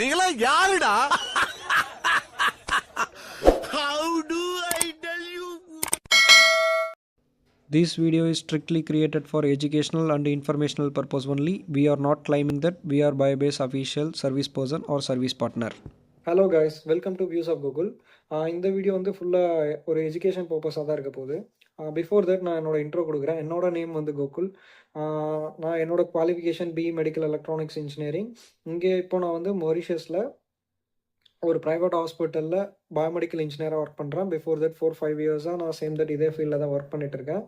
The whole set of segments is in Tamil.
நீங்களா யாருடா? How do I tell you? This video is strictly created for educational and informational purpose only. We are not claiming that we are BioBase official service person or service partner. Hello guys, welcome to views of Google. இந்த வீடியோ வந்து ஃபுல்லாக ஒரு எஜுகேஷன் பர்பஸாக தான் இருக்க போகுது. பிஃபோர் தட் நான் என்னோட இன்ட்ரோ கொடுக்குறேன். என்னோட நேம் வந்து கோகுல். நான் என்னோட qualification BE medical electronics engineering. இங்கே இப்போ நான் வந்து மொரிஷியஸில் ஒரு ப்ரைவேட் ஹாஸ்பிட்டலில் பயோமெடிக்கல் இன்ஜினியராக ஒர்க் பண்ணுறேன். பிஃபோர் தட் 4-5 இயர்ஸாக நான் சேம் தட் இதே ஃபீல்டில் தான் ஒர்க் பண்ணிகிட்ருக்கேன்.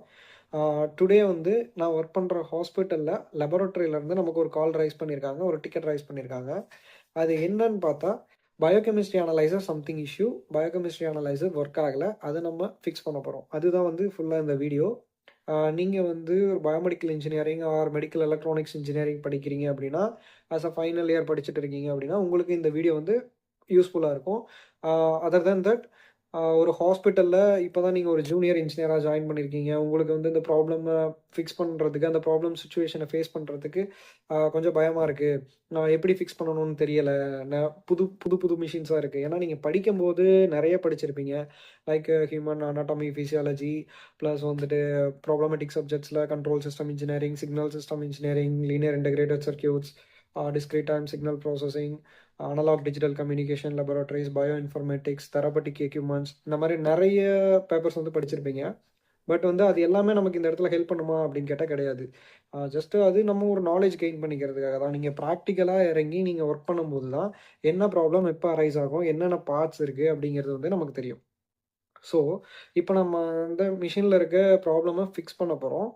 டுடே வந்து நான் ஒர்க் பண்ணுற ஹாஸ்பிட்டலில் லெபரட்டரியிலேருந்து நமக்கு ஒரு கால் ரைஸ் பண்ணியிருக்காங்க, ஒரு டிக்கெட் ரைஸ் பண்ணியிருக்காங்க. அது என்னன்னு பார்த்தா biochemistry analyser something issue, biochemistry analyser work ஆகலை, அதை நம்ம ஃபிக்ஸ் பண்ண போகிறோம். அதுதான் வந்து ஃபுல்லாக இந்த வீடியோ. நீங்கள் வந்து ஒரு biomedical engineering or medical electronics engineering படிக்கிறீங்க அப்படின்னா, ஆஸ் அ ஃபைனல் இயர் படிச்சுட்டு இருக்கீங்க அப்படின்னா உங்களுக்கு இந்த வீடியோ வந்து யூஸ்ஃபுல்லாக இருக்கும். அதர் தேன் தட் ஒரு ஹாஸ்பிட்டலில் இப்போ தான் நீங்கள் ஒரு ஜூனியர் இன்ஜினியராக ஜாயின் பண்ணியிருக்கீங்க, உங்களுக்கு வந்து இந்த ப்ராப்ளமை ஃபிக்ஸ் பண்ணுறதுக்கு, அந்த ப்ராப்ளம் சுச்சுவேஷனை ஃபேஸ் பண்ணுறதுக்கு கொஞ்சம் பயமாக இருக்குது, நான் எப்படி ஃபிக்ஸ் பண்ணணும்னு தெரியலை, புது புது புது மிஷின்ஸாக இருக்குது. ஏன்னா நீங்கள் படிக்கும்போது நிறைய படிச்சிருப்பீங்க, like human anatomy, physiology, plus வந்துட்டு ப்ராப்ளமேட்டிக் சப்ஜெக்ட்ஸில் control system engineering, signal system engineering, linear integrated circuits, discrete time signal processing, analog digital communication laboratories, bioinformatics, therapeutic equipments, இந்த மாதிரி நிறைய பேப்பர்ஸ் வந்து படிச்சிருப்பீங்க. பட் வந்து அது எல்லாமே நமக்கு இந்த இடத்துல ஹெல்ப் பண்ணுமா அப்படின்னு கேட்டால் கிடையாது. ஜஸ்ட்டு அது நம்ம ஒரு நாலேஜ் கெயின் பண்ணிக்கிறதுக்காக தான். நீங்கள் ப்ராக்டிக்கலாக இறங்கி நீங்கள் ஒர்க் பண்ணும்போது தான் என்ன ப்ராப்ளம் எப்போ அரைஸ் ஆகும், என்னென்ன பார்ட்ஸ் இருக்குது அப்படிங்கிறது வந்து நமக்கு தெரியும். ஸோ இப்போ நம்ம இந்த மிஷினில் இருக்க ப்ராப்ளமை ஃபிக்ஸ் பண்ண போகிறோம்.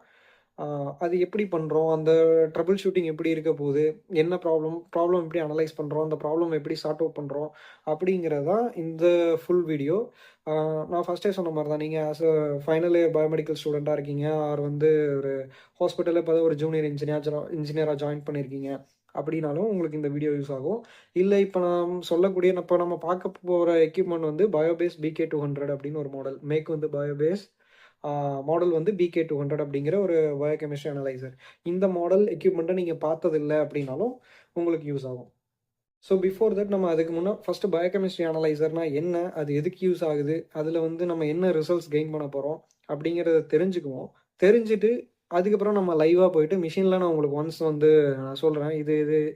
அது எப்படி பண்ணுறோம், அந்த ட்ரபிள் ஷூட்டிங் எப்படி இருக்க போகுது, என்ன ப்ராப்ளம் எப்படி அனலைஸ் பண்ணுறோம், அந்த ப்ராப்ளம் எப்படி சார்ட் அவுட் பண்ணுறோம் அப்படிங்கிறது தான் இந்த ஃபுல் வீடியோ. நான் ஃபஸ்ட்டே சொன்ன மாதிரி தான், நீங்கள் as a final year biomedical ஸ்டூடெண்ட்டாக இருக்கீங்க, ஆர் வந்து ஒரு ஹாஸ்பிட்டலில் இப்போ தான் ஒரு ஜூனியர் இன்ஜினியராக ஜாயின் பண்ணியிருக்கீங்க அப்படின்னாலும் உங்களுக்கு இந்த வீடியோ யூஸ் ஆகும். இல்லை இப்போ நான் சொல்லக்கூடிய இப்போ நம்ம பார்க்க போகிற எக்யூப்மெண்ட் வந்து பயோபேஸ் BK200 அப்படின்னு ஒரு மாடல். மேக் வந்து பயோபேஸ், மாடல் வந்து BK200 அப்படிங்கிற ஒரு பயோகெமிஸ்ட்ரி அனலைசர். இந்த மாடல் எக்யூப்மெண்ட்டை நீங்கள் பார்த்ததில்லை அப்படின்னாலும் உங்களுக்கு யூஸ் ஆகும். ஸோ பிஃபோர் தட் நம்ம அதுக்கு முன்னே ஃபஸ்ட்டு பயோகெமிஸ்ட்ரி அனலைசர்னால் என்ன, அது எதுக்கு யூஸ் ஆகுது, அதில் வந்து நம்ம என்ன ரிசல்ட்ஸ் கெயின் பண்ண போகிறோம் அப்படிங்கிறத தெரிஞ்சுக்குவோம். தெரிஞ்சுட்டு அதுக்கப்புறம் நம்ம லைவாக போயிட்டு மிஷினில் நான் உங்களுக்கு ஒன்ஸ் வந்து நான் சொல்கிறேன் இது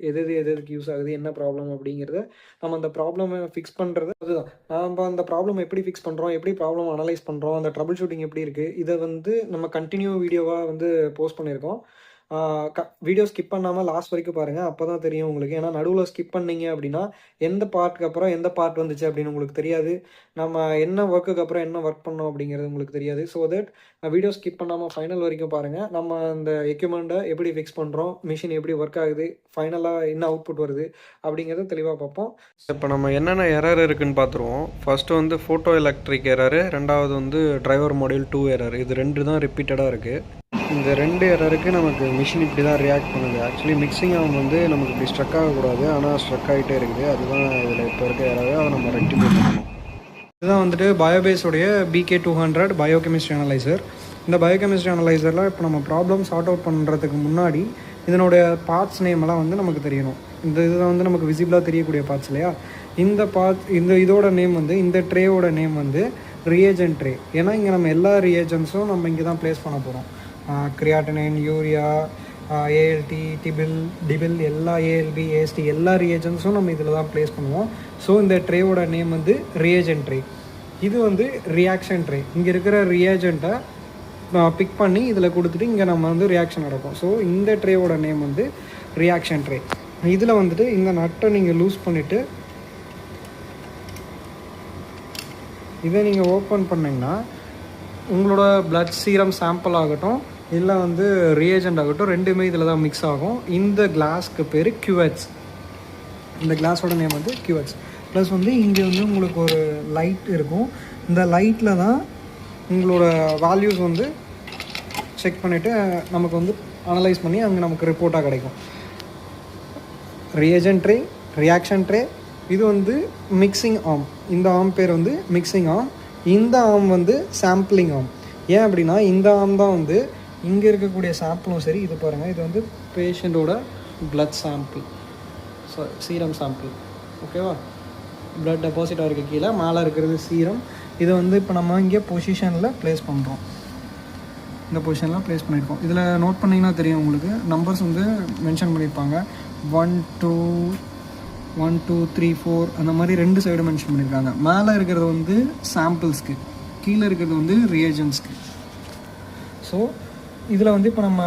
எதுக்கு யூஸ் ஆகுது, என்ன ப்ராப்ளம் அப்படிங்கிறத, நம்ம அந்த ப்ராப்ளமை ஃபிக்ஸ் பண்ணுறது அதுதான். நம்ம அந்த ப்ராப்ளம் எப்படி ஃபிக்ஸ் பண்ணுறோம், எப்படி ப்ராப்ளம் அனலைஸ் பண்ணுறோம், அந்த ட்ரபிள் ஷூட்டிங் எப்படி இருக்குது, இதை வந்து நம்ம கண்டினியூ வீடியோவாக வந்து போஸ்ட் பண்ணியிருக்கோம். வீடியோ ஸ்கிப் பண்ணாமல் லாஸ்ட் வரைக்கும் பாருங்கள், அப்போ தான் தெரியும் உங்களுக்கு. ஏன்னா நடுவில் ஸ்கிப் பண்ணீங்க அப்படின்னா எந்த பார்ட்டுக்கு அப்புறம் எந்த பார்ட் வந்துச்சு அப்படின்னு உங்களுக்கு தெரியாது, நம்ம என்ன ஒர்க்குக்கு அப்புறம் என்ன ஒர்க் பண்ணோம் அப்படிங்கிறது உங்களுக்கு தெரியாது. ஸோ தட் வீடியோ ஸ்கிப் பண்ணாமல் ஃபைனல் வரைக்கும் பாருங்கள். நம்ம அந்த எக்யூப்மெண்ட்டை எப்படி ஃபிக்ஸ் பண்ணுறோம், மிஷின் எப்படி ஒர்க் ஆகுது, ஃபைனலாக என்ன அவுட்புட் வருது அப்படிங்கிறத தெளிவாக பார்ப்போம். இப்போ நம்ம என்னென்ன எரர் இருக்குதுன்னு பார்த்துருவோம். ஃபஸ்ட்டு வந்து ஃபோட்டோ எலக்ட்ரிக் எரரு, ரெண்டாவது வந்து டிரைவர் மாடியூல் 2 எரர். இது 2 தான் ரிப்பீட்டடாக இருக்குது. இந்த 2 எரருக்கு நமக்கு மிஷின் இப்படி தான் ரியாக்ட் பண்ணுது. ஆக்சுவலி மிக்சிங் ஆகும் வந்து நமக்கு இப்படி ஸ்ட்ரக் ஆகக்கூடாது, ஆனால் ஸ்ட்ரக் ஆகிட்டே இருக்குது. அதுதான் இதில் இப்போ இருக்க எரரு, அதை நம்ம ரெக்டிஃபை பண்ணணும். இதுதான் வந்துட்டு பயோபேஸோடைய BK200 பயோகெமிஸ்ட்ரி அனலைசர். இந்த பயோகெமிஸ்ட்ரி அனலைசரில் இப்போ நம்ம ப்ராப்ளம் சார்ட் அவுட் பண்ணுறதுக்கு முன்னாடி இதனுடைய பார்ட்ஸ் நேம் எல்லாம் வந்து நமக்கு தெரியணும். இந்த இதில் வந்து நமக்கு விசிபிளாக தெரியக்கூடிய பார்ட்ஸ் இல்லையா, இந்த பார்ட்ஸ், இதோட நேம் வந்து, இந்த ட்ரேவோட நேம் வந்து ரியேஜென்ட் ட்ரே. ஏன்னா இங்கே நம்ம எல்லா ரியேஜென்ட்ஸும் நம்ம இங்கே தான் ப்ளேஸ் பண்ண போகிறோம். கிரியாட்டினைன், யூரியா, ALT, டிபில், எல்லா ALB, AST எல்லா ரியேஜென்ட்ஸும் நம்ம இதில் தான் ப்ளேஸ் பண்ணுவோம். ஸோ இந்த ட்ரேவோட நேம் வந்து ரியேஜென்ட் ட்ரே. இது வந்து ரியாக்ஷன் ட்ரே. இங்கே இருக்கிற ரியேஜென்ட்டை பிக் பண்ணி இதில் கொடுத்துட்டு இங்கே நம்ம வந்து ரியாக்ஷன் நடக்கும். ஸோ இந்த ட்ரேவோட நேம் வந்து ரியாக்ஷன் ட்ரே. இதில் வந்துட்டு இந்த நட்டை நீங்கள் லூஸ் பண்ணிவிட்டு இதை நீங்கள் ஓப்பன் பண்ணிங்கன்னா உங்களோட பிளட் சீரம் சாம்பிள் ஆகட்டும், இல்லை வந்து ரியேஜென்ட் ஆகட்டும், ரெண்டுமே இதில் தான் மிக்ஸ் ஆகும். இந்த கிளாஸ்க்கு பேர் QH. இந்த கிளாஸோட நேம் வந்து QH. ப்ளஸ் வந்து இங்கே வந்து உங்களுக்கு ஒரு லைட் இருக்கும். இந்த லைட்டில் தான் உங்களோட வேல்யூஸ் வந்து செக் பண்ணிவிட்டு நமக்கு வந்து அனலைஸ் பண்ணி அங்கே நமக்கு ரிப்போர்ட்டாக கிடைக்கும். ரியேஜென்ட் ட்ரே, ரியாக்ஷன் ட்ரே, இது வந்து மிக்சிங் ஆர்ம். இந்த ஆர்ம் பேர் வந்து மிக்சிங் ஆர்ம். இந்த ஆர்ம் வந்து சாம்பிளிங் ஆர்ம். ஏன் அப்படின்னா இந்த ஆர்ம் தான் வந்து இங்கே இருக்கக்கூடிய சாம்பிளும் சரி, இது பாருங்கள், இது வந்து பேஷண்ட்டோட பிளட் சாம்பிள், சீரம் சாம்பிள். ஓகேவா. ப்ளட் டெபாசிட் ஆகிருக்கு கீழே, மேலே இருக்கிறது சீரம். இதை வந்து இப்போ நம்ம இங்கே பொசிஷனில் ப்ளேஸ் பண்ணுறோம். இந்த பொசிஷனில் ப்ளேஸ் பண்ணியிருக்கோம். இதில் நோட் பண்ணிங்கன்னா தெரியும் உங்களுக்கு, நம்பர்ஸ் வந்து மென்ஷன் பண்ணியிருப்பாங்க. 1 2 1 2 3 4 அந்த மாதிரி 2 சைடு மென்ஷன் பண்ணியிருக்காங்க. மேலே இருக்கிறது வந்து சாம்பிள்ஸ்க்கு, கீழே இருக்கிறது வந்து ரியேஜன்ஸ்க்கு. ஸோ இதில் வந்து இப்போ நம்ம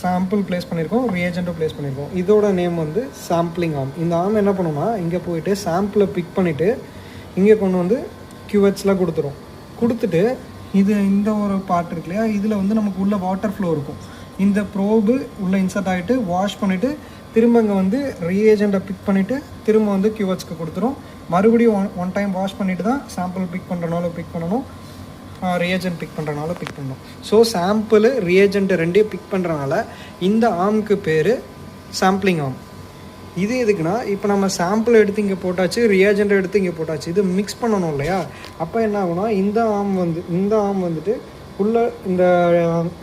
சாம்பிள் ப்ளேஸ் பண்ணியிருக்கோம், ரியேஜெண்ட்டும் ப்ளேஸ் பண்ணியிருக்கோம். இதோட நேம் வந்து சாம்பிளிங் ஆர்ம். இந்த ஆர்ம் என்ன பண்ணுவோம்னா, இங்கே போயிட்டு சாம்பிளை பிக் பண்ணிவிட்டு இங்கே கொண்டு வந்து கியூவெட்ஸில் கொடுத்துட்டு இது இந்த ஒரு பார்ட் இருக்கு இல்லையா, இதில் வந்து நமக்கு உள்ள வாட்டர் ஃப்ளோ இருக்கும். இந்த ப்ரோபு உள்ளே இன்சர்ட் ஆகிட்டு வாஷ் பண்ணிவிட்டு திரும்ப இங்கே வந்து ரியேஜெண்ட்டை பிக் பண்ணிவிட்டு திரும்ப வந்து கியூவெட்ஸ்க்கு கொடுத்துரும். மறுபடியும் ஒன் டைம் வாஷ் பண்ணிவிட்டு தான் சாம்பிள் பிக் பண்ணுறனாலும் பிக் பண்ணணும், ரியேஜெண்ட் பிக் பண்ணுறனால பிக் பண்ணணும். ஸோ சாம்பிள் ரியேஜெண்ட் ரெண்டையும் பிக் பண்ணுறனால இந்த ஆர்முக்கு பேர் சாம்பிளிங் ஆர்ம். இது எதுக்குன்னா, இப்போ நம்ம சாம்பிள் எடுத்து இங்கே போட்டாச்சு, ரியேஜெண்ட் எடுத்து இங்கே போட்டாச்சு, இது மிக்ஸ் பண்ணணும் இல்லையா. அப்போ என்ன ஆகுனா, இந்த ஆர்ம் வந்துட்டு உள்ளே இந்த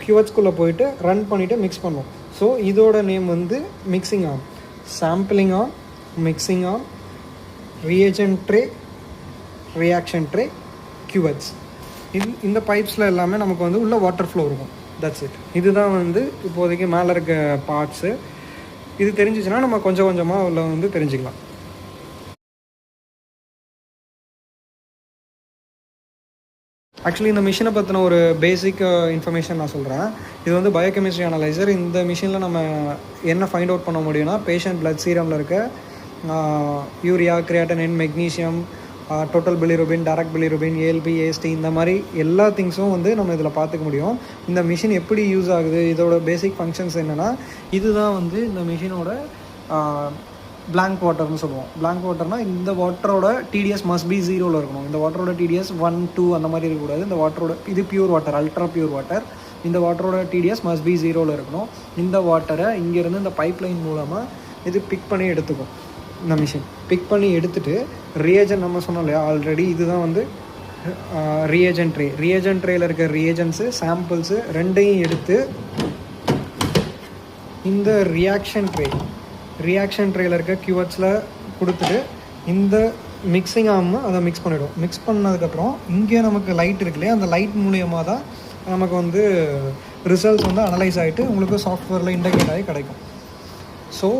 கியூவெட்ஸ்குள்ளே போயிட்டு ரன் பண்ணிவிட்டு மிக்ஸ் பண்ணும். ஸோ இதோட நேம் வந்து mixing arm. Sampling arm, mixing arm, reagent tray, reaction tray, cuvettes. இந்த பைப்ஸில் எல்லாமே நமக்கு வந்து உள்ள வாட்டர் ஃப்ளோ இருக்கும். That's it. இதுதான் வந்து இப்போதைக்கு மேலே இருக்க பார்ட்ஸு. இது தெரிஞ்சிச்சுன்னா நம்ம கொஞ்சம் கொஞ்சமாக உள்ள வந்து தெரிஞ்சுக்கலாம். ஆக்சுவலி இந்த மிஷினை பற்றின ஒரு பேசிக் இன்ஃபர்மேஷன் நான் சொல்கிறேன். இது வந்து பயோகெமிஸ்ட்ரி அனலைசர். இந்த மிஷினில் நம்ம என்ன ஃபைண்ட் அவுட் பண்ண முடியும்னா, பேஷண்ட் பிளட் சீரமில் இருக்க urea, creatinine, magnesium, total bilirubin, direct bilirubin, ALP, AST, இந்த மாதிரி எல்லா திங்ஸும் வந்து நம்ம இதில் பார்த்துக்க முடியும். இந்த மிஷின் எப்படி யூஸ் ஆகுது, இதோட பேசிக் ஃபங்க்ஷன்ஸ் என்னென்னா, இதுதான் வந்து இந்த மிஷினோட பிளாங்க் வாட்டர்னு சொல்லுவோம். பிளாங்க் வாட்டர்னால் இந்த வாட்டரோட டிடிஎஸ் மஸ்ட் பி 0ல் இருக்கணும். இந்த வாட்டரோட டிடிஎஸ் 1 2 அந்த மாதிரி இருக்கக்கூடாது. இந்த வாட்டரோட இது pure water, ultra pure water. இந்த வாட்டரோட டிடிஎஸ் மஸ்ட் பி 0ல் இருக்கணும். இந்த வாட்டரை இங்கேருந்து இந்த பைப்லைன் மூலமாக இது பிக் பண்ணி எடுத்துக்கும். இந்த மிஷின் பிக் பண்ணி எடுத்துகிட்டு ரியேஜெண்ட் நம்ம சொன்னோம் இல்லையா ஆல்ரெடி, இதுதான் வந்து ரியேஜெண்ட் ட்ரே. ரியேஜெண்ட் ட்ரேயில் இருக்க ரியேஜென்ட்ஸு, சாம்பிள்ஸு ரெண்டையும் எடுத்து இந்த ரியாக்ஷன் ட்ரேயில் இருக்க கியூவெட்ஸில் கொடுத்துட்டு இந்த மிக்சிங் ஆகும் அதை மிக்ஸ் பண்ணிவிடும். மிக்ஸ் பண்ணதுக்கப்புறம் இங்கே நமக்கு லைட் இருக்கு இல்லையா, அந்த லைட் மூலியமாக தான் நமக்கு வந்து ரிசல்ட்ஸ் வந்து அனலைஸ் ஆகிட்டு உங்களுக்கு சாஃப்ட்வேரில் இன்டெகிரேட் ஆகி கிடைக்கும். So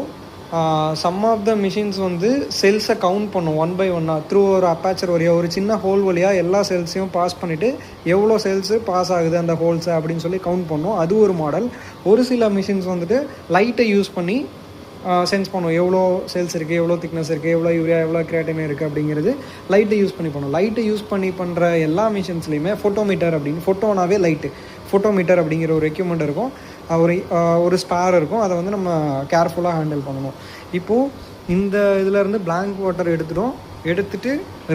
some of the machines வந்து செல்ஸை கவுண்ட் பண்ணும் 1 by 1 த்ரூ ஒரு அப்பாச்சர் வழியாக, ஒரு சின்ன ஹோல் வழியாக எல்லா செல்ஸையும் பாஸ் பண்ணிவிட்டு எவ்வளோ செல்ஸு பாஸ் ஆகுது அந்த ஹோல்ஸை அப்படின்னு சொல்லி கவுண்ட் பண்ணும். அது ஒரு மாடல். ஒரு சில மிஷின்ஸ் வந்துட்டு லைட்டை யூஸ் பண்ணி சென்ஸ் பண்ணுவோம், எவ்வளோ செல்ஸ் இருக்குது, எவ்வளோ திக்னஸ் இருக்குது, எவ்வளோ யூரியா, எவ்வளோ கிரியாட்டின் இருக்குது அப்படிங்கிறது லைட்டை யூஸ் பண்ணி பண்ணுவோம். லைட்டை யூஸ் பண்ணி பண்ணுற எல்லா மிஷின்ஸ்லையுமே ஃபோட்டோமீட்டர் அப்படின்னு, ஃபோட்டோனாவே லைட்டு, ஃபோட்டோமீட்டர் அப்படிங்கிற ஒரு எக்யூப்மெண்ட் இருக்கும், ஒரு ஸ்பேர் இருக்கும். அதை வந்து நம்ம கேர்ஃபுல்லாக ஹேண்டில் பண்ணணும். இப்போது இந்த இதிலேருந்து பிளாங்க் வாட்டர் எடுத்துகிட்டு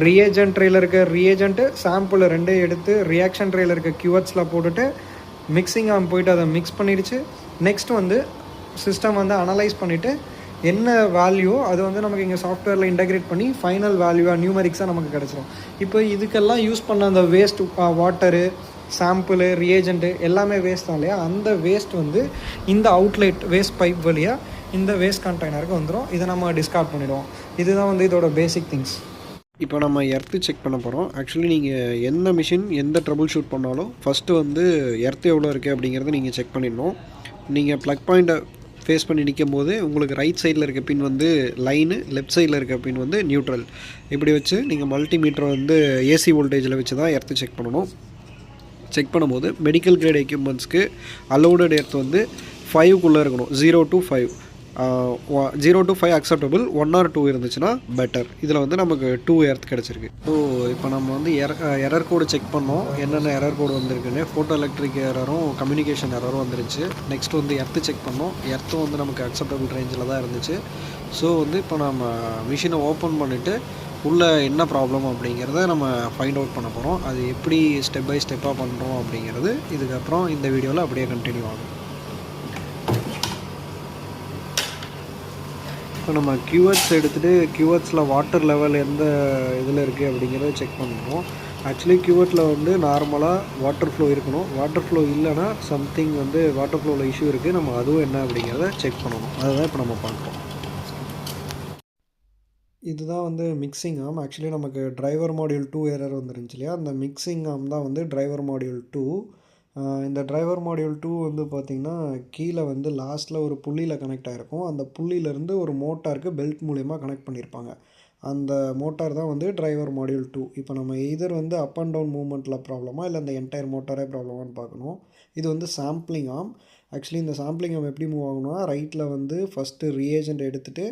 ரியேஜெண்ட் ட்ரேயில் இருக்க ரியேஜெண்ட்டு, சாம்பிள் ரெண்டையும் எடுத்து ரியாக்ஷன் ட்ரேயில் இருக்க கியூவெட்ஸில் போட்டுட்டு மிக்சிங் ஆம் போயிட்டு அதை மிக்ஸ் பண்ணிடுச்சு. நெக்ஸ்ட் வந்து சிஸ்டம் வந்து அனலைஸ் பண்ணிவிட்டு என்ன வேல்யூ அது வந்து நமக்கு இங்கே சாஃப்ட்வேரில் இன்டெகிரேட் பண்ணி ஃபைனல் வேல்யூவாக நியூமரிக்ஸாக நமக்கு கிடச்சிரும். இப்போ இதுக்கெல்லாம் யூஸ் பண்ண அந்த வேஸ்ட் வாட்டரு, சாம்பிள், ரியேஜெண்ட்டு எல்லாமே வேஸ்ட் தான் இல்லையா, அந்த வேஸ்ட் வந்து இந்த அவுட்லெட் வேஸ்ட் பைப் வழியாக இந்த வேஸ்ட் கண்டெய்னருக்கு வந்துடும். இதை நம்ம டிஸ்கார்ட் பண்ணிவிடுவோம். இதுதான் வந்து இதோட பேசிக் திங்ஸ். இப்போ நம்ம எர்த்து செக் பண்ண போகிறோம். ஆக்சுவலி நீங்கள் எந்த மிஷின் எந்த ட்ரபுள் ஷூட் பண்ணாலும் ஃபஸ்ட்டு வந்து எர்த்து எவ்வளோ இருக்குது அப்படிங்கிறத நீங்கள் செக் பண்ணிடணும். நீங்கள் ப்ளக் பாயிண்ட்டை ஃபேஸ் பண்ணி நிற்கும் போது உங்களுக்கு ரைட் சைடில் இருக்க பின் வந்து லைனு, லெஃப்ட் சைடில் இருக்க பின் வந்து நியூட்ரல். இப்படி வச்சு நீங்கள் மல்டிமீட்டரை வந்து ஏசி வோல்டேஜில் வச்சு தான் எர்த்து செக் பண்ணணும். செக் பண்ணும்போது மெடிக்கல் கிரேட் எக்யூப்மெண்ட்ஸ்க்கு அலோடட் எர்த் வந்து 5க்குள்ளே இருக்கணும். 0 to 5 0 to 5 அக்செப்டபுள். 1 or 2 இருந்துச்சுன்னா பெட்டர். இதில் வந்து நமக்கு 2 எர்த் கிடச்சிருக்கு. ஸோ இப்போ நம்ம வந்து எரர் கோடு செக் பண்ணோம், என்னென்ன எரர் கோடு வந்திருக்குன்னு. ஃபோட்டோ எலக்ட்ரிக் எரரும் கம்யூனிகேஷன் எரரும் வந்துருச்சு. நெக்ஸ்ட் வந்து எர்த்து செக் பண்ணோம். எர்த்தும் வந்து நமக்கு அக்செப்டபுள் ரேஞ்சில் தான் இருந்துச்சு. ஸோ வந்து இப்போ நம்ம மிஷினை ஓப்பன் பண்ணிவிட்டு உள்ளே என்ன ப்ராப்ளம் அப்படிங்கிறத நம்ம ஃபைண்ட் அவுட் பண்ண போகிறோம். அது எப்படி ஸ்டெப் பை ஸ்டெப்பாக பண்ணுறோம் அப்படிங்கிறது இதுக்கப்புறம் இந்த வீடியோவில் அப்படியே கண்டினியூ ஆகும். இப்போ நம்ம கியூவெட்ஸ் எடுத்துகிட்டு கியூவெட்ஸில் வாட்டர் லெவல் எந்த இதில் இருக்குது அப்படிங்கிறத செக் பண்ணுறோம். ஆக்சுவலி கியூவெட்டில் வந்து நார்மலாக வாட்டர் ஃப்ளோ இருக்கணும். வாட்டர் ஃப்ளோ இல்லைன்னா சம்திங் வந்து வாட்டர் ஃப்ளோவில் இஷ்யூ இருக்குது. நம்ம அதுவும் என்ன அப்படிங்கிறத செக் பண்ணணும். அதுதான் இப்போ நம்ம பண்ணுறோம். இதுதான் வந்து மிக்சிங் ஆர்ம். ஆக்சுவலி நமக்கு டிரைவர் மாடியூல் 2 எரர் வந்துருந்துச்சு இல்லையா, அந்த மிக்சிங் ஆர்ம் தான் வந்து டிரைவர் மாடியூல் 2. இந்த டிரைவர் மாடியூல் 2 வந்து பார்த்திங்கன்னா கீழே வந்து லாஸ்ட்டில் ஒரு புள்ளியில் கனெக்ட் ஆகிருக்கும். அந்த புள்ளியிலேருந்து ஒரு மோட்டாருக்கு பெல்ட் மூலயமா கனெக்ட் பண்ணியிருப்பாங்க. அந்த மோட்டார் தான் வந்து டிரைவர் மாடியூல் 2. இப்போ நம்ம எய்தர் வந்து அப் அண்ட் டவுன் மூவ்மெண்ட்டில் ப்ராப்ளமா இல்லை இந்த என்டையர் மோட்டாரே ப்ராப்ளமானு பார்க்கணும். இது வந்து சாம்பிளிங் ஆர்ம். ஆக்சுவலி இந்த சாம்பிளிங் ஆர்ம் எப்படி மூவ் ஆகணும்னா, ரைட்டில் வந்து ஃபஸ்ட்டு ரியேஜெண்ட் எடுத்துகிட்டு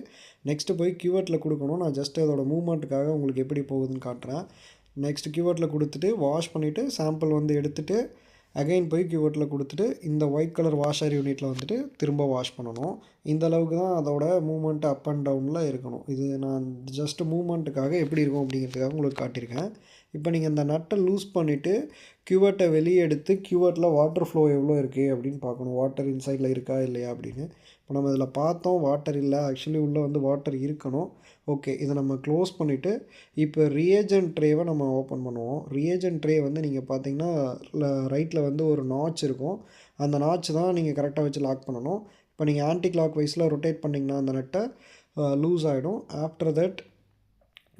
நெக்ஸ்ட்டு போய் கியூவெட்டில் கொடுக்கணும். நான் ஜஸ்ட் அதோட மூவ்மெண்ட்டுக்காக உங்களுக்கு எப்படி போகுதுன்னு காட்டுறேன். நெக்ஸ்ட் கியூவெட்டில் கொடுத்துட்டு வாஷ் பண்ணிவிட்டு சாம்பிள் வந்து எடுத்துகிட்டு அகைன் போய் கியூவெட்டில் கொடுத்துட்டு இந்த ஒயிட் கலர் வாஷர் யூனிட்டில் வந்துட்டு திரும்ப வாஷ் பண்ணணும். இந்த அளவுக்கு தான் அதோட மூவ்மெண்ட் அப் அண்ட் டவுனில் இருக்கணும். இது நான் ஜஸ்ட் மூவ்மெண்ட்டுக்காக எப்படி இருக்கும் அப்படிங்கிறதுக்காக உங்களுக்கு காட்டியிருக்கேன். இப்போ நீங்கள் இந்த நட்டை லூஸ் பண்ணிவிட்டு கியூவெட்டை வெளியே எடுத்து கியூவெட்டில் வாட்டர் ஃப்ளோ எவ்வளோ இருக்குது அப்படின்னு பார்க்கணும். வாட்டர் இன்சைடில் இருக்கா இல்லையா அப்படின்னு. இப்போ நம்ம இதில் பார்த்தோம் வாட்டர் இல்லை, ஆக்சுவலி உள்ளே வந்து வாட்டர் இருக்கணும். ஓகே, இதை நம்ம க்ளோஸ் பண்ணிவிட்டு இப்போ ரியேஜென்ட் ட்ரேவை நம்ம ஓப்பன் பண்ணுவோம். ரியேஜென்ட் ட்ரே வந்து நீங்கள் பார்த்தீங்கன்னா ரைட்டில் வந்து ஒரு நாட்ச் இருக்கும். அந்த நாட்ச் தான் நீங்கள் கரெக்டாக வச்சு லாக் பண்ணணும். இப்போ நீங்கள் ஆன்டி கிளாக் வைஸில் ரொட்டேட் பண்ணிங்கன்னா அந்த நட்டை லூஸ் ஆகிடும். ஆஃப்டர் தட்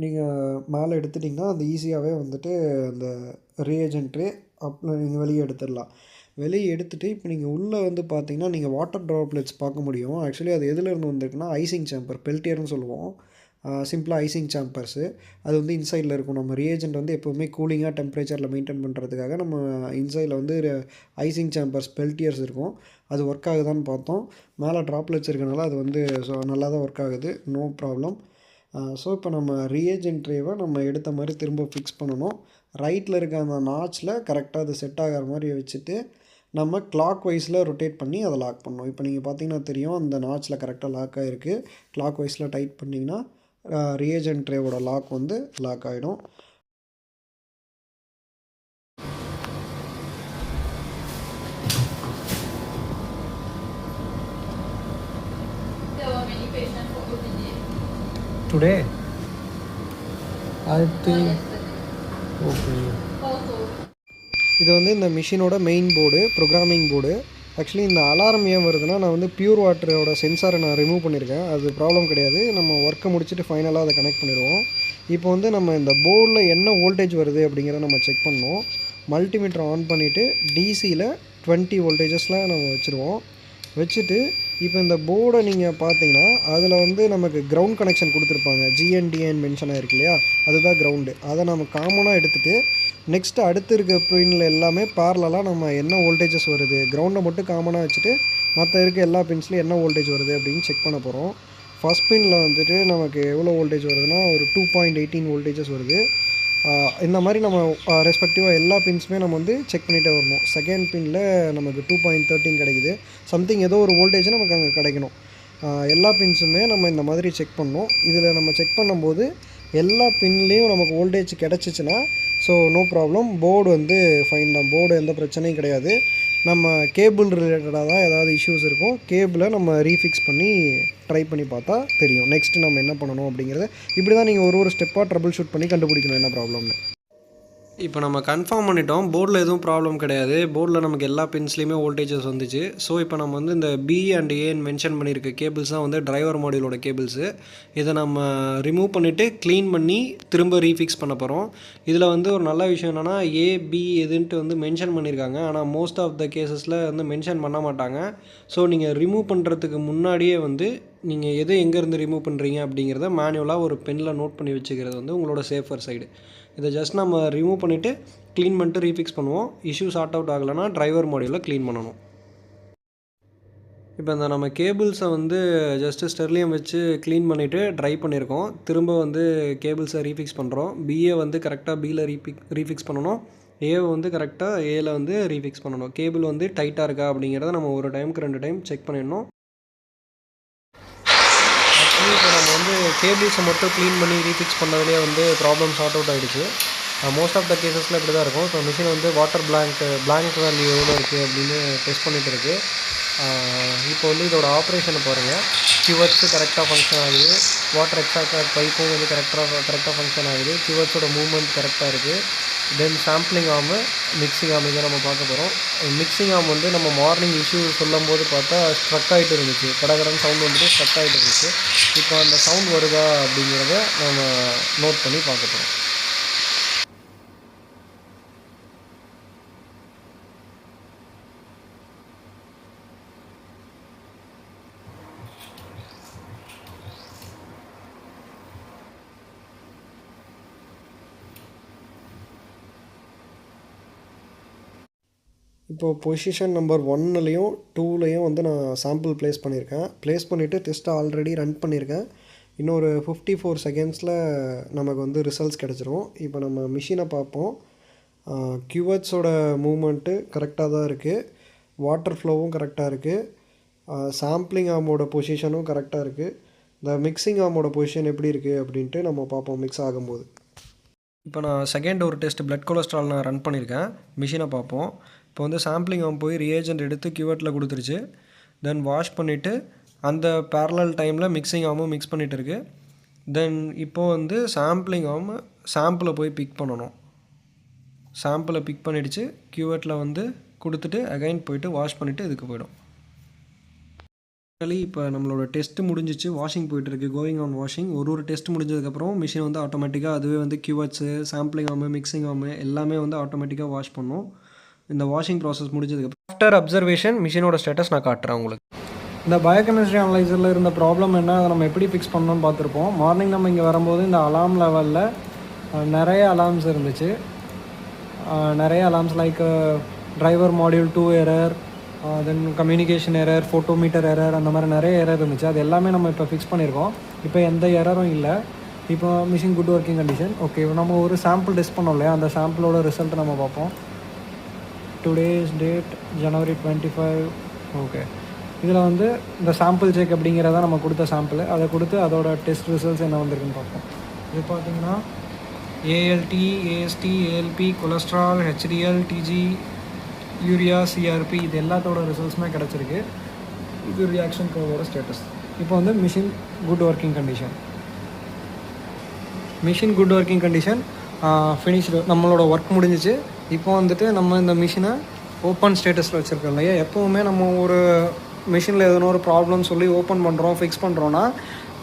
நீங்கள் மேலே எடுத்துட்டிங்கன்னா அது ஈஸியாகவே வந்துட்டு அந்த ரியேஜென்ட் ட்ரே நீங்கள் வெளியே எடுத்துடலாம். வெளியே எடுத்துகிட்டு இப்போ நீங்கள் உள்ளே வந்து பார்த்தீங்கன்னா நீங்கள் வாட்டர் ட்ராப்லெட்ஸ் பார்க்க முடியும். ஆக்சுவலி அது எதுலேருந்து வந்திருக்குன்னா ஐசிங் சேம்பர், பெல்ட்டியர்னு சொல்லுவோம். சிம்பிளாக ஐசிங் சேம்பர்ஸு அது வந்து இன்சைடில் இருக்கும். நம்ம ரியேஜென்ட் வந்து எப்போவுமே கூலிங்காக டெம்பரேச்சரில் மெயின்டைன் பண்ணுறதுக்காக நம்ம இன்சைடில் வந்து ஐசிங் சேம்பர்ஸ் பெல்ட்டியர்ஸ் இருக்கும். அது ஒர்க் ஆகுதான்னு பார்த்தோம். மேலே ட்ராப்லெட்ஸ் இருக்கனால அது வந்து ஸோ நல்லா தான் ஒர்க் ஆகுது, நோ ப்ராப்ளம். ஸோ இப்போ நம்ம ரியேஜென்ட் ட்ரேவை நம்ம எடுத்த மாதிரி திரும்ப ஃபிக்ஸ் பண்ணணும். ரைட்டில் இருக்க அந்த நாட்சில் கரெக்டாக அது செட் ஆகிற மாதிரி வச்சுட்டு நம்ம கிளாக் வைஸில் ரொட்டேட் பண்ணி அதை லாக் பண்ணணும். இப்போ நீங்கள் பார்த்தீங்கன்னா தெரியும் அந்த நாட்சில் கரெக்டாக லாக் ஆகிருக்கு. கிளாக் வைஸில் டைட் பண்ணிங்கன்னா ரியேஜென்ட் ட்ரேவோட லாக் வந்து லாக் ஆகிடும். Today, I think, okay. இது வந்து இந்த மிஷினோட main board, programming board. Actually இந்த அலாரம் ஏன் வருதுன்னா, நான் வந்து பியூர் வாட்டரோட சென்சாரை நான் ரிமூவ் பண்ணியிருக்கேன். அது ப்ராப்ளம் கிடையாது. நம்ம ஒர்க்கை முடிச்சுட்டு ஃபைனலாக அதை கனெக்ட் பண்ணிடுவோம். இப்போ வந்து நம்ம இந்த போர்டில் என்ன வோல்டேஜ் வருது அப்படிங்கிறத நம்ம செக் பண்ணோம். மல்டிமீட்டர் ஆன் பண்ணிவிட்டு டிசியில் 20 வோல்டேஜஸில் நம்ம வச்சுருவோம். வச்சுட்டு இப்போ இந்த போர்டை நீங்கள் பார்த்தீங்கன்னா அதில் வந்து நமக்கு கிரவுண்ட் கனெக்ஷன் கொடுத்துருப்பாங்க. ஜிஎன்டிஎன் மென்ஷன் ஆகிருக்கு இல்லையா, அதுதான் கிரவுண்டு. அதை நம்ம காமனாக எடுத்துகிட்டு நெக்ஸ்ட்டு அடுத்து இருக்க பின்னில் எல்லாமே பேரலாக நம்ம என்ன வோல்டேஜஸ் வருது, கிரவுண்டை மட்டும் காமனாக வச்சுட்டு மற்ற இருக்க எல்லா பின்ஸ்லையும் என்ன வோல்டேஜ் வருது அப்படின்னு செக் பண்ண போகிறோம். ஃபஸ்ட் பின்னில் வந்துட்டு நமக்கு எவ்வளோ வோல்டேஜ் வருதுன்னா ஒரு 2.18 வோல்டேஜஸ் வருது. இந்த மாதிரி நம்ம ரெஸ்பெக்டிவாக எல்லா பின்ஸுமே நம்ம வந்து செக் பண்ணிகிட்டே வரணும். செகண்ட் பின்னில் நமக்கு 2.13 கிடைக்குது. சம்திங் ஏதோ ஒரு வோல்டேஜ் நமக்கு அங்கே கிடைக்கணும். எல்லா பின்ஸுமே நம்ம இந்த மாதிரி செக் பண்ணணும். இதில் நம்ம செக் பண்ணும்போது எல்லா பின்லேயும் நமக்கு வோல்டேஜ் கிடச்சிச்சின்னா ஸோ நோ ப்ராப்ளம், போர்டு வந்து ஃபைன் தான். போர்டு எந்த பிரச்சனையும் கிடையாது. நம்ம கேபிள் ரிலேட்டடாக தான் ஏதாவது இஷ்யூஸ் இருக்கும். கேபிளை நம்ம ரீஃபிக்ஸ் பண்ணி ட்ரை பண்ணி பார்த்தா தெரியும் நெக்ஸ்ட்டு நம்ம என்ன பண்ணணும் அப்படிங்கிறத. இப்படி தான் நீங்கள் ஒரு ஸ்டெப்பாக ட்ரபிள் ஷூட் பண்ணி கண்டுபிடிக்கணும் என்ன ப்ராப்ளம்னு. இப்போ நம்ம கன்ஃபார்ம் பண்ணிட்டோம், போர்டில் எதுவும் ப்ராப்ளம் கிடையாது. போர்டில் நமக்கு எல்லா பின்ஸ்லேயுமே வோல்டேஜஸ் வந்துச்சு. ஸோ இப்போ நம்ம வந்து இந்த பி அண்ட் ஏன்னு மென்ஷன் பண்ணியிருக்க கேபிள்ஸ் தான் வந்து டிரைவர் மாடியூலோட கேபிள்ஸு. இதை நம்ம ரிமூவ் பண்ணிவிட்டு க்ளீன் பண்ணி திரும்ப ரீஃபிக்ஸ் பண்ண போகிறோம். இதில் வந்து ஒரு நல்ல விஷயம் என்னென்னா ஏ பி எதுன்ட்டு வந்து மென்ஷன் பண்ணியிருக்காங்க. ஆனால் மோஸ்ட் ஆஃப் த கேசஸில் வந்து மென்ஷன் பண்ண மாட்டாங்க. ஸோ நீங்கள் ரிமூவ் பண்ணுறதுக்கு முன்னாடியே வந்து நீங்கள் எது எங்கேருந்து ரிமூவ் பண்ணுறீங்க அப்படிங்கிறத மேனுவலாக ஒரு பெனில் நோட் பண்ணி வச்சுக்கிறது வந்து உங்களோட சேஃபர் சைடு. இதை ஜஸ்ட் நம்ம ரிமூவ் பண்ணிவிட்டு க்ளீன் பண்ணிட்டு ரீஃபிக்ஸ் பண்ணுவோம். இஷ்யூ சார்ட் அவுட் ஆகலைன்னா டிரைவர் மாடியூலில் க்ளீன் பண்ணணும். இப்போ இந்த நம்ம கேபிள்ஸை வந்து ஜஸ்ட்டு ஸ்டெர்லியம் வச்சு க்ளீன் பண்ணிவிட்டு ட்ரை பண்ணியிருக்கோம். திரும்ப வந்து கேபிள்ஸை ரீஃபிக்ஸ் பண்ணுறோம். பிஏ வந்து கரெக்டாக பியில் ரீஃபிக்ஸ் பண்ணணும். ஏவை வந்து கரெக்டாக ஏல வந்து ரீஃபிக்ஸ் பண்ணணும். கேபிள் வந்து டைட்டாக இருக்கா அப்படிங்கிறத நம்ம ஒரு டைமுக்கு 2 டைம் செக் பண்ணிடணும். ஆக்சுவலி இப்போ நம்ம வந்து கேபிள்ஸை மட்டும் க்ளீன் பண்ணி ரீஃபிக்ஸ் பண்ணதுலேயே வந்து ப்ராப்ளம் சார்ட் அவுட் ஆகிடுச்சு. மோஸ்ட் ஆஃப் த கேசஸில் இப்படி தான் இருக்கும். இப்போ மிஷின் வந்து வாட்டர் பிளாங்க் வேல்யூ எவ்வளோ இருக்குது அப்படின்னு டெஸ்ட் பண்ணிகிட்டு இருக்குது. இப்போ வந்து இதோட ஆப்ரேஷனை பாருங்கள். கியூவர்ஸு கரெக்டாக ஃபங்க்ஷன் ஆகுது. வாட்டர் எக்ஸ்ட்ராக்ட் பைப்பும் வந்து கரெக்டாக ஃபங்க்ஷன் ஆகுது. கியூவர்ட்ஸோட மூவ்மெண்ட் கரெக்டாக இருக்குது. தென் சாம்பிளிங் ஆர்மு, மிக்சிங் ஆர்ம் இதை நம்ம பார்க்க போகிறோம். மிக்சிங் ஆர்ம் வந்து நம்ம மார்னிங் இஷ்யூ சொல்லும் போது பார்த்தா ஸ்ட்ரக் ஆகிட்டு இருந்துச்சு, கடகடன் சவுண்ட் வந்துட்டு ஸ்ட்ரக் ஆகிட்டு இருந்துச்சு. இப்போ அந்த சவுண்ட் வருதா அப்படிங்கிறத நம்ம நோட் பண்ணி பார்க்க போகிறோம். இப்போது பொசிஷன் நம்பர் 1லேயும் 2லேயும் வந்து நான் சாம்பிள் ப்ளேஸ் பண்ணியிருக்கேன். ப்ளேஸ் பண்ணிவிட்டு டெஸ்ட்டை ஆல்ரெடி ரன் பண்ணியிருக்கேன். இன்னொரு 54 செகண்ட்ஸில் நமக்கு வந்து ரிசல்ட்ஸ் கிடச்சிரும். இப்போ நம்ம மிஷினை பார்ப்போம். கியூவர்ட்ஸோட மூமெண்ட்டு கரெக்டாக தான் இருக்குது, வாட்டர் ஃப்ளோவும் கரெக்டாக இருக்குது, சாம்பிளிங் ஆர்மோட பொசிஷனும் கரெக்டாக இருக்குது. இந்த மிக்சிங் ஆர்மோட பொசிஷன் எப்படி இருக்குது அப்படின்ட்டு நம்ம பார்ப்போம் மிக்ஸ் ஆகும்போது. இப்போ நான் செகண்ட் ஒரு டெஸ்ட் பிளட் கொலஸ்ட்ரால் நான் ரன் பண்ணியிருக்கேன். மிஷினை பார்ப்போம். இப்போ வந்து சாம்பிளிங் ஆர்ம் போய் ரியேஜென்ட் எடுத்து கியூவர்ட்டில் கொடுத்துருச்சு. தென் வாஷ் பண்ணிவிட்டு அந்த பேரலல் டைமில் மிக்சிங் ஆர்மும் மிக்ஸ் பண்ணிகிட்டு இருக்குது. தென் இப்போது வந்து சாம்பிளிங் ஆர்ம் சாம்பிளை போய் பிக் பண்ணணும். சாம்பிளை பிக் பண்ணிடுச்சு, கியூவர்ட்டில் வந்து கொடுத்துட்டு அகைன் போய்ட்டு வாஷ் பண்ணிவிட்டு இதுக்கு போய்டும். இப்போ நம்மளோட டெஸ்ட்டு முடிஞ்சிச்சு, வாஷிங் போயிட்டுருக்கு, கோயிங் ஆன் வாஷிங். ஒரு டெஸ்ட் முடிஞ்சதுக்கப்புறம் மிஷின் வந்து ஆட்டோமேட்டிக்காக அதுவே வந்து கியூவர்ட்ஸு, சாம்பிளிங் ஆர்மு, மிக்சிங் ஆர்மு எல்லாமே வந்து ஆட்டோமேட்டிக்காக வாஷ் பண்ணும். இந்த வாஷிங் ப்ராசஸ் முடிஞ்சதுக்கப்புறம் ஆஃப்டர் அப்சர்வேஷன் மிஷினோட ஸ்டேட்டஸ் நான் காட்டுறேன் உங்களுக்கு. இந்த பயோகெமிஸ்ட்ரி அனலைசரில் இருந்த ப்ராப்ளம் என்ன, அதை நம்ம எப்படி ஃபிக்ஸ் பண்ணணும்னு பார்த்துருப்போம். மார்னிங் நம்ம இங்கே வரும்போது இந்த அலாம் லெவலில் நிறைய அலார்ம்ஸ் இருந்துச்சு. நிறைய alarms like driver module 2 error, then communication error, photometer error, அந்த மாதிரி நிறைய எரர் இருந்துச்சு. அது எல்லாமே நம்ம இப்போ ஃபிக்ஸ் பண்ணியிருக்கோம். இப்போ எந்த எரரும் இல்லை. இப்போ machine good working condition. Okay, நம்ம ஒரு சாம்பிள் டெஸ்ட் பண்ணோம் இல்லையா, அந்த சாம்பிளோட ரிசல்ட் நம்ம பார்ப்போம். Today's date January 25. ஓகே, இதில் வந்து இந்த சாம்பிள் செக் அப்படிங்கிறத நம்ம கொடுத்த சாம்பிள், அதை கொடுத்து அதோட டெஸ்ட் ரிசல்ட்ஸ் என்ன வந்திருக்குன்னு பார்ப்போம். இது பார்த்திங்கன்னா ALT, AST, ALP, cholesterol, HDL, TG, urea, CRP இது எல்லாத்தோட ரிசல்ட்ஸுமே கிடச்சிருக்கு. இது ரியாக்ஷன் கர்வோட ஸ்டேட்டஸ். இப்போ வந்து machine good working condition finished. நம்மளோட ஒர்க் முடிஞ்சிச்சு. இப்போ வந்துட்டு நம்ம இந்த மிஷினை ஓப்பன் ஸ்டேட்டஸில் வச்சுருக்கோம் இல்லையா. எப்போவுமே நம்ம ஒரு மிஷினில் எதனா ஒரு ப்ராப்ளம் சொல்லி ஓப்பன் பண்ணுறோம், ஃபிக்ஸ் பண்ணுறோன்னா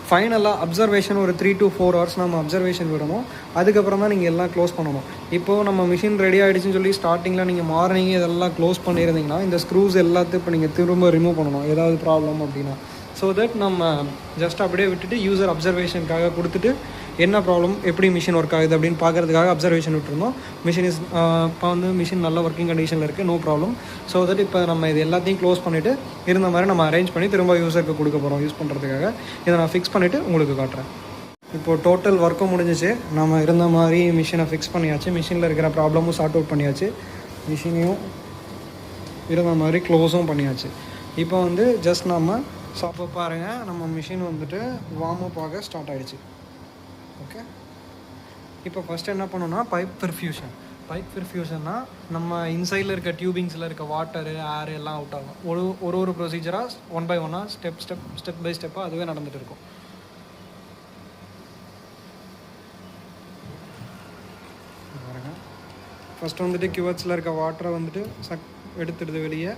ஃபைனலாக அப்சர்வேஷன் ஒரு 3 to 4 hours நம்ம அப்சர்வேஷன் விடணும். அதுக்கப்புறம் தான் நீங்கள் எல்லாம் க்ளோஸ் பண்ணணும். இப்போது நம்ம மிஷின் ரெடி ஆகிடுச்சின்னு சொல்லி ஸ்டார்டிங்கில் நீங்கள் மார்னிங்கே இதெல்லாம் க்ளோஸ் பண்ணியிருந்தீங்கன்னா இந்த ஸ்க்ரூஸ் எல்லாத்தையும் இப்போ நீங்கள் திரும்ப ரிமூவ் பண்ணணும் ஏதாவது ப்ராப்ளம் அப்படின்னா. ஸோ தட் நம்ம ஜஸ்ட் அப்படியே விட்டுட்டு யூசர் அப்சர்வேஷனுக்காக கொடுத்துட்டு என்ன ப்ராப்ளம், எப்படி மிஷின் ஒர்க் ஆகுது அப்படின்னு பார்க்குறதுக்காக அப்சர்வேஷன் விட்டுருந்தோம். இப்போ வந்து மிஷின் நல்ல ஒர்க்கிங் கண்டிஷனில் இருக்குது, நோ ப்ராப்ளம். ஸோ தட் இப்போ நம்ம இது எல்லாத்தையும் க்ளோஸ் பண்ணிவிட்டு இருந்த மாதிரி நம்ம அரேஞ்ச் பண்ணி திரும்ப யூசருக்கு கொடுக்க போகிறோம் யூஸ் பண்ணுறதுக்காக. இதை நான் ஃபிக்ஸ் பண்ணிவிட்டு உங்களுக்கு காட்டுறேன். இப்போது டோட்டல் ஒர்க்கும் முடிஞ்சிச்சு. நம்ம இருந்த மாதிரி மிஷினை ஃபிக்ஸ் பண்ணியாச்சு, மிஷினில் இருக்கிற ப்ராப்ளமும் சார்ட் அவுட் பண்ணியாச்சு, மிஷினையும் இருந்த மாதிரி க்ளோஸும் பண்ணியாச்சு. இப்போ வந்து ஜஸ்ட் நம்ம சாப்போ பாருங்கள், நம்ம மிஷின் வந்துட்டு வார்ம் அப் ஆக ஸ்டார்ட் ஆகிடுச்சு. ஓகே, இப்போ ஃபஸ்ட்டு என்ன பண்ணணும்னா பைப் பெர்ஃப்யூஷன்னா நம்ம இன்சைடில் இருக்க டியூபிங்ஸில் இருக்க வாட்டரு, ஏர் எல்லாம் அவுட் ஆகும். ஒரு ப்ரொசீஜராக 1 by 1 ஸ்டெப் பை ஸ்டெப்பாக அதுவே நடந்துகிட்டு இருக்கும். பாருங்கள், ஃபஸ்ட்டு வந்துட்டு கியூவர்ட்ஸில் இருக்க வாட்டரை வந்துட்டு எடுத்துடுது வெளியே.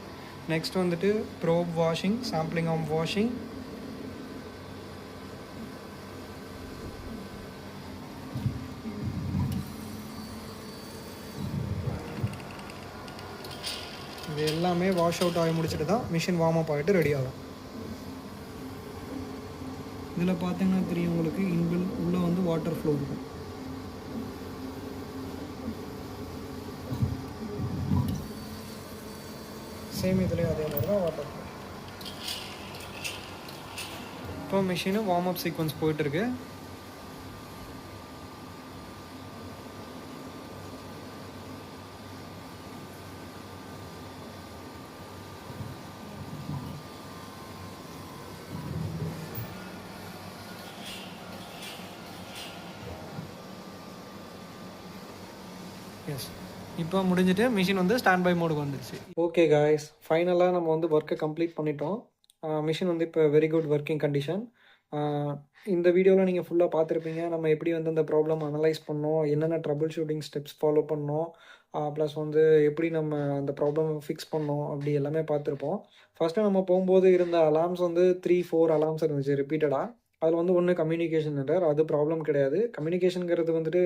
நெக்ஸ்ட் வந்துட்டு ப்ரோப் வாஷிங், சாம்பிளிங் ஆம் வாஷிங், இது எல்லாமே வாஷ் அவுட் ஆகி முடிச்சுட்டு தான் மிஷின் வார்ம் அப் ஆகிட்டு ரெடி ஆகும். இதில் பார்த்தீங்கன்னா தெரியும் உங்களுக்கு, இன்பில் உள்ளே வந்து வாட்டர் ஃப்ளோ இருக்கும். சேம் இதுலேயும் அதே மாதிரி தான் வாட்டர் ஃப்ளோ. இப்போ மிஷினு வார்ம் அப் சீக்வன்ஸ் போயிட்டுருக்கு. எஸ், இப்போ முடிஞ்சிட்டு மிஷின் வந்து ஸ்டாண்ட் பை மோடுக்கு வந்துடுச்சு. ஓகே காய்ஸ், ஃபைனலாக நம்ம வந்து ஒர்க்கை கம்ப்ளீட் பண்ணிட்டோம். மிஷின் வந்து இப்போ வெரி குட் ஒர்க்கிங் கண்டிஷன். இந்த வீடியோவில் நீங்கள் ஃபுல்லாக பார்த்துருப்பீங்க. நம்ம எப்படி வந்து அந்த ப்ராப்ளம் அனலைஸ் பண்ணோம், என்னென்ன ட்ரபிள் ஷூட்டிங் ஸ்டெப்ஸ் ஃபாலோ பண்ணோம், ப்ளஸ் வந்து எப்படி நம்ம அந்த ப்ராப்ளம் ஃபிக்ஸ் பண்ணோம் அப்படி எல்லாமே பார்த்துருப்போம். ஃபஸ்ட்டு நம்ம போகும்போது இருந்த அலார்ம்ஸ் வந்து 3, 4 அலார்ம்ஸ் இருந்துச்சு ரிப்பீட்டடாக. அதில் வந்து ஒன்று கம்யூனிகேஷன் எரர், அது ப்ராப்ளம் கிடையாது. கம்யூனிகேஷனுங்கிறது வந்துட்டு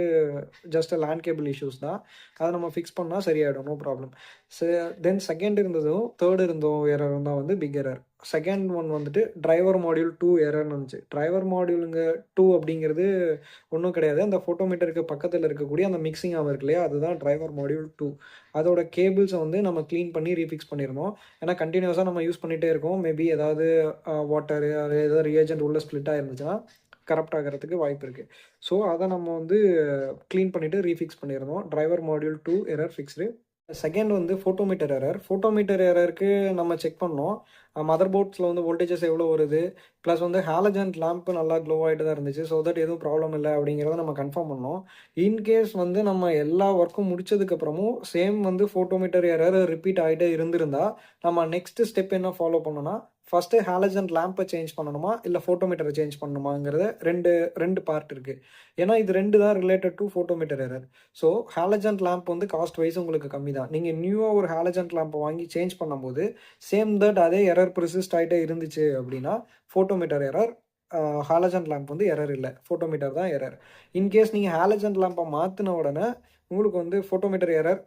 ஜஸ்ட் லேண்ட் கேபிள் இஷ்யூஸ் தான். அதை நம்ம ஃபிக்ஸ் பண்ணால் சரியாயிடும், நோ ப்ராப்ளம். தென் செகண்ட் இருந்ததும் தேர்ட் இருந்தோம் எரரும் தான் வந்து பிக் எரர். செகண்ட் ஒன் வந்துட்டு டிரைவர் மாடியூல் 2 எரர்னு வந்துச்சு. டிரைவர் மாடியூலுங்க 2 அப்படிங்கிறது ஒன்றும் கிடையாது. அந்த ஃபோட்டோமீட்டருக்கு பக்கத்தில் இருக்கக்கூடிய அந்த மிக்சிங் ஆகும் இருக்கு இல்லையா, அதுதான் டிரைவர் மாடியூல் 2. அதோட கேபிள்ஸை வந்து நம்ம க்ளீன் பண்ணி ரீஃபிக்ஸ் பண்ணியிருந்தோம். ஏன்னா கண்டினியூஸாக நம்ம யூஸ் பண்ணிகிட்டே இருக்கோம். மேபி ஏதாவது வாட்டரு அது ஏதாவது ரியேஜென்ட் உள்ள ஸ்ப்ளிட் ஆகிருந்துச்சுன்னா கரப்ட் ஆகிறதுக்கு வாய்ப்பு இருக்குது. ஸோ அதை நம்ம வந்து க்ளீன் பண்ணிவிட்டு ரீஃபிக்ஸ் பண்ணியிருந்தோம். Driver module 2 error fixed. Second வந்து ஃபோட்டோமீட்டர் எரர். ஃபோட்டோமீட்டர் எரருக்கு நம்ம செக் பண்ணோம். மதர் போர்ட்ஸில் வந்து வோல்டேஜஸ் எவ்வளோ வருது, ப்ளஸ் வந்து ஹாலஜன் லேம்ப்பு நல்லா க்ளோ ஆகிட்டு தான் இருந்துச்சு. ஸோ தட் எதுவும் ப்ராப்ளம் இல்லை அப்படிங்கிறத நம்ம கன்ஃபார்ம் பண்ணோம். இன்கேஸ் வந்து நம்ம எல்லா ஒர்க்கும் முடிச்சதுக்கப்புறமும் சேம் வந்து ஃபோட்டோமீட்டர் எரர் ரிப்பீட் ஆகிட்டே இருந்திருந்தா நம்ம நெக்ஸ்ட் ஸ்டெப் என்ன ஃபாலோ பண்ணோன்னா, ஃபஸ்ட்டு ஹாலஜன் லேம்பை சேஞ்ச் பண்ணணுமா இல்லை ஃபோட்டோமீட்டரை சேஞ்ச் பண்ணணுமாங்கிறத ரெண்டு பார்ட் இருக்குது. ஏன்னா இது 2 தான் related to photometer error. So halogen lamp வந்து காஸ்ட் வைஸ் உங்களுக்கு கம்மி தான். நீங்கள் நியூவாக ஒரு ஹாலஜன் லேம்பை வாங்கி சேஞ்ச் பண்ணும்போது சேம் தட் அதே எரர் ப்ரிசிஸ்ட் ஆகிட்டே இருந்துச்சு அப்படின்னா ஃபோட்டோமீட்டர் எரர், ஹாலஜன் லேம்ப் வந்து எரர் இல்லை, ஃபோட்டோமீட்டர் தான் எரர். இன்கேஸ் நீங்கள் ஹாலஜன் லேம்பை மாற்றின உடனே உங்களுக்கு வந்து ஃபோட்டோமீட்டர் எரர்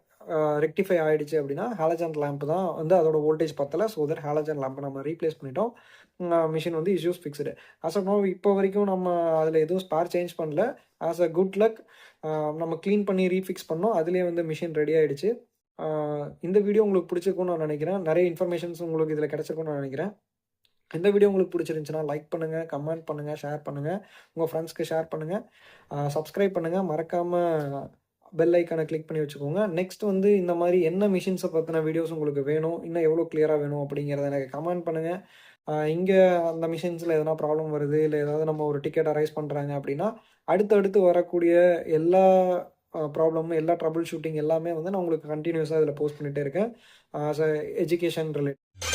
ரெக்டிஃபை ஆகிடுச்சு அப்படின்னா ஹாலஜன் லேம்ப் தான் வந்து அதோட வோல்டேஜ் பத்தலை. ஸோ தட் ஹாலஜன் லேம்பை நம்ம ரீப்ளேஸ் பண்ணிட்டோம். மிஷின் வந்து issues fixed. As of now இப்போ வரைக்கும் நம்ம அதில் எதுவும் ஸ்பேர் சேஞ்ச் பண்ணல. ஆஸ் அ குட் லக் நம்ம க்ளீன் பண்ணி ரீஃபிக்ஸ் பண்ணோம். அதுலேயே வந்து மிஷின் ரெடி ஆகிடுச்சு. இந்த வீடியோ உங்களுக்கு பிடிச்சிருக்கும்னு நான் நினைக்கிறேன். நிறைய இன்ஃபர்மேஷன்ஸ் உங்களுக்கு இதில் கிடச்சிருக்கும்னு நான் நினைக்கிறேன். இந்த வீடியோ உங்களுக்கு பிடிச்சிருந்துச்சுன்னா லைக் பண்ணுங்கள், கமெண்ட் பண்ணுங்கள், ஷேர் பண்ணுங்கள், உங்கள் ஃப்ரெண்ட்ஸ்க்கு ஷேர் பண்ணுங்கள், சப்ஸ்கிரைப் பண்ணுங்கள், மறக்காமல் பெல் ஐக்கானை கிளிக் பண்ணி வச்சுக்கோங்க. நெக்ஸ்ட் வந்து இந்த மாதிரி என்ன மிஷின்ஸை பற்றின வீடியோஸ் உங்களுக்கு வேணும், இன்னும் எவ்வளோ கிளியராக வேணும் அப்படிங்கிறத எனக்கு கமெண்ட் பண்ணுங்கள். இங்கே அந்த மிஷின்ஸில் எதனா ப்ராப்ளம் வருது இல்லை ஏதாவது நம்ம ஒரு டிக்கெட் அரைஸ் பண்ணுறாங்க அப்படின்னா அடுத்தடுத்து வரக்கூடிய எல்லா ப்ராப்ளமும் எல்லா ட்ரபிள் ஷூட்டிங் எல்லாமே வந்து நான் உங்களுக்கு கண்டினியூஸாக இதில் போஸ்ட் பண்ணிகிட்டே இருக்கேன். As a education related.